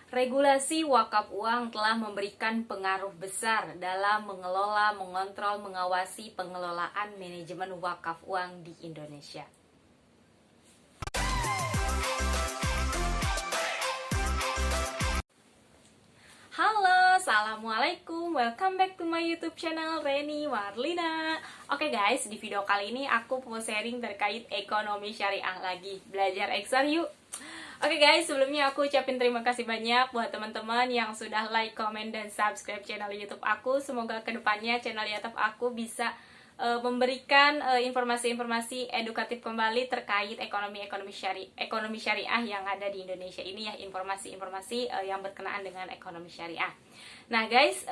Regulasi wakaf uang telah memberikan pengaruh besar dalam mengelola, mengontrol, mengawasi pengelolaan manajemen wakaf uang di Indonesia. Halo, assalamualaikum, welcome back to my YouTube channel Reni Marlina. Oke guys, di video kali ini aku mau sharing terkait ekonomi syariah lagi. Belajar Excel yuk. Oke guys, sebelumnya aku ucapin terima kasih banyak buat teman-teman yang sudah like, comment, dan subscribe channel YouTube aku. Semoga kedepannya channel YouTube aku bisa memberikan informasi-informasi edukatif kembali terkait ekonomi syariah yang ada di Indonesia ini ya, informasi-informasi yang berkenaan dengan ekonomi syariah. Nah guys,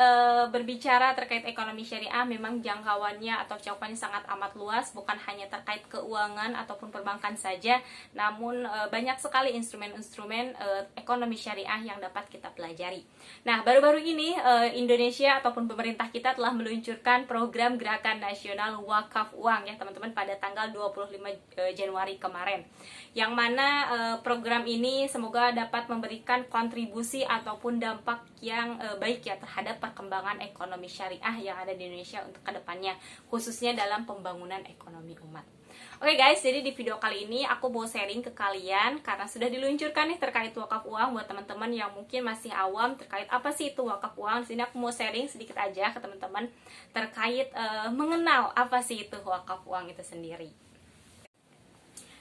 berbicara terkait ekonomi syariah memang jangkauannya atau cakupannya sangat amat luas, bukan hanya terkait keuangan ataupun perbankan saja, namun banyak sekali instrumen-instrumen ekonomi syariah yang dapat kita pelajari. Nah, baru-baru ini Indonesia ataupun pemerintah kita telah meluncurkan program Gerakan Nasional Wakaf Uang ya teman-teman pada tanggal 25 Januari kemarin. Yang mana program ini semoga dapat memberikan kontribusi ataupun dampak yang baik ya terhadap perkembangan ekonomi syariah yang ada di Indonesia untuk kedepannya, khususnya dalam pembangunan ekonomi umat. Oke guys, jadi di video kali ini aku mau sharing ke kalian karena sudah diluncurkan nih terkait wakaf uang buat teman-teman yang mungkin masih awam terkait apa sih itu wakaf uang. Di sini aku mau sharing sedikit aja ke teman-teman terkait mengenal apa sih itu wakaf uang itu sendiri.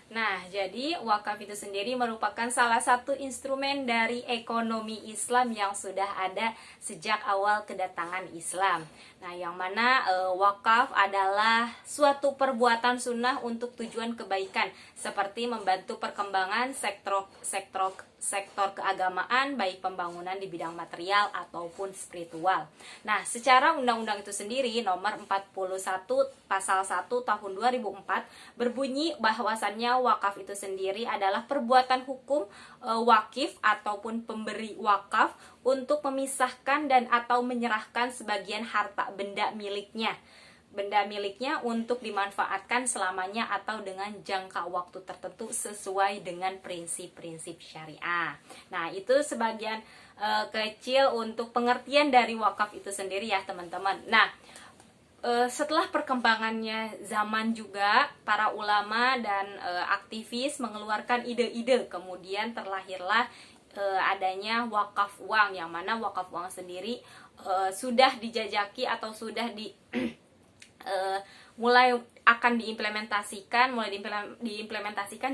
Nah, jadi wakaf itu sendiri merupakan salah satu instrumen dari ekonomi Islam yang sudah ada sejak awal kedatangan Islam. Nah, yang mana wakaf adalah suatu perbuatan sunnah untuk tujuan kebaikan, seperti membantu perkembangan sektor keagamaan, baik pembangunan di bidang material ataupun spiritual. Nah, secara undang-undang itu sendiri nomor 41 pasal 1 tahun 2004 berbunyi bahwasannya wakaf itu sendiri adalah perbuatan hukum wakif ataupun pemberi wakaf untuk memisahkan dan atau menyerahkan sebagian harta benda miliknya untuk dimanfaatkan selamanya atau dengan jangka waktu tertentu sesuai dengan prinsip-prinsip syariah. Nah, itu sebagian kecil untuk pengertian dari wakaf itu sendiri ya teman-teman. Nah, setelah perkembangannya zaman juga para ulama dan aktivis mengeluarkan ide-ide, kemudian terlahirlah adanya wakaf uang, yang mana wakaf uang sendiri sudah dijajaki atau sudah mulai akan diimplementasikan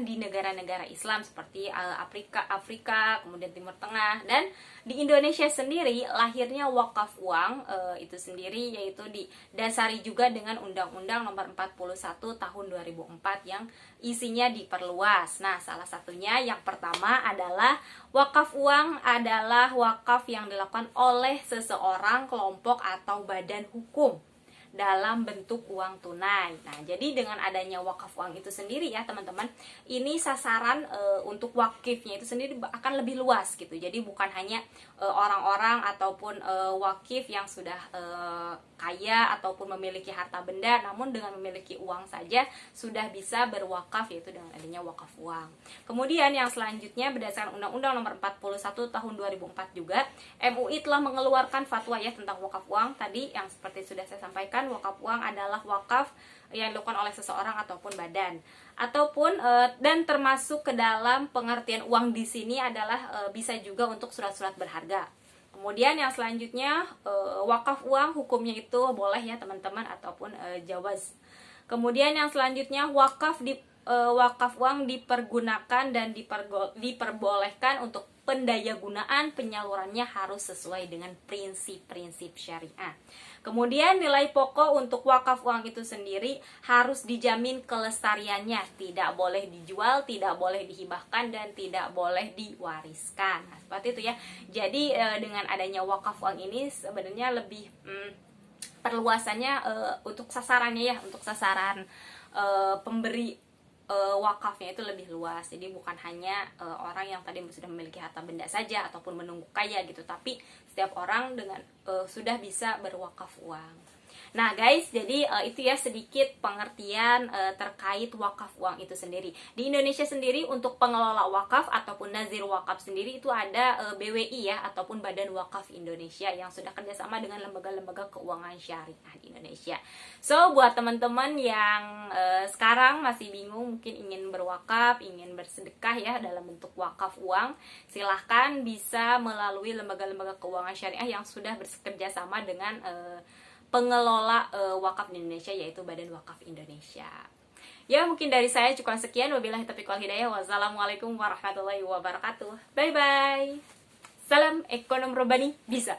di negara-negara Islam seperti Afrika, kemudian Timur Tengah, dan di Indonesia sendiri lahirnya wakaf uang itu sendiri yaitu didasari juga dengan Undang-Undang Nomor 41 Tahun 2004 yang isinya diperluas. Nah, salah satunya yang pertama adalah wakaf uang adalah wakaf yang dilakukan oleh seseorang, kelompok atau badan hukum dalam bentuk uang tunai. Nah, jadi dengan adanya wakaf uang itu sendiri ya teman-teman, ini sasaran untuk wakifnya itu sendiri akan lebih luas gitu. Jadi bukan hanya orang-orang ataupun wakif yang sudah kaya ataupun memiliki harta benda, namun dengan memiliki uang saja sudah bisa berwakaf, yaitu dengan adanya wakaf uang. Kemudian yang selanjutnya berdasarkan Undang-Undang Nomor 41 Tahun 2004 juga, MUI telah mengeluarkan fatwa ya tentang wakaf uang. Tadi yang seperti sudah saya sampaikan, wakaf uang adalah wakaf yang dilakukan oleh seseorang ataupun badan, ataupun dan termasuk ke dalam pengertian uang di sini adalah bisa juga untuk surat-surat berharga. Kemudian yang selanjutnya wakaf uang hukumnya itu boleh ya teman-teman ataupun jawaz. Kemudian yang selanjutnya wakaf uang dipergunakan dan diperbolehkan untuk pendayagunaan, penyalurannya harus sesuai dengan prinsip-prinsip syariah. Kemudian nilai pokok untuk wakaf uang itu sendiri harus dijamin kelestariannya, tidak boleh dijual, tidak boleh dihibahkan, dan tidak boleh diwariskan. Nah, seperti itu ya. Jadi dengan adanya wakaf uang ini sebenarnya lebih perluasannya untuk sasarannya ya, untuk sasaran pemberi wakafnya itu lebih luas. Jadi bukan hanya orang yang tadi sudah memiliki harta benda saja ataupun menunggu kaya gitu, tapi setiap orang dengan sudah bisa berwakaf uang. Nah guys, jadi itu ya sedikit pengertian terkait wakaf uang itu sendiri. Di Indonesia sendiri untuk pengelola wakaf ataupun nazir wakaf sendiri itu ada BWI ya, ataupun Badan Wakaf Indonesia yang sudah kerjasama dengan lembaga-lembaga keuangan syariah di Indonesia. So buat teman-teman yang sekarang masih bingung, mungkin ingin berwakaf, ingin bersedekah ya dalam bentuk wakaf uang, silahkan bisa melalui lembaga-lembaga keuangan syariah yang sudah bekerja sama dengan pengelola wakaf di Indonesia, yaitu Badan Wakaf Indonesia. Ya mungkin dari saya cukup sekian. Wabillahi taufiq wal hidayah. Wassalamualaikum warahmatullahi wabarakatuh. Bye bye. Salam ekonom robani bisa.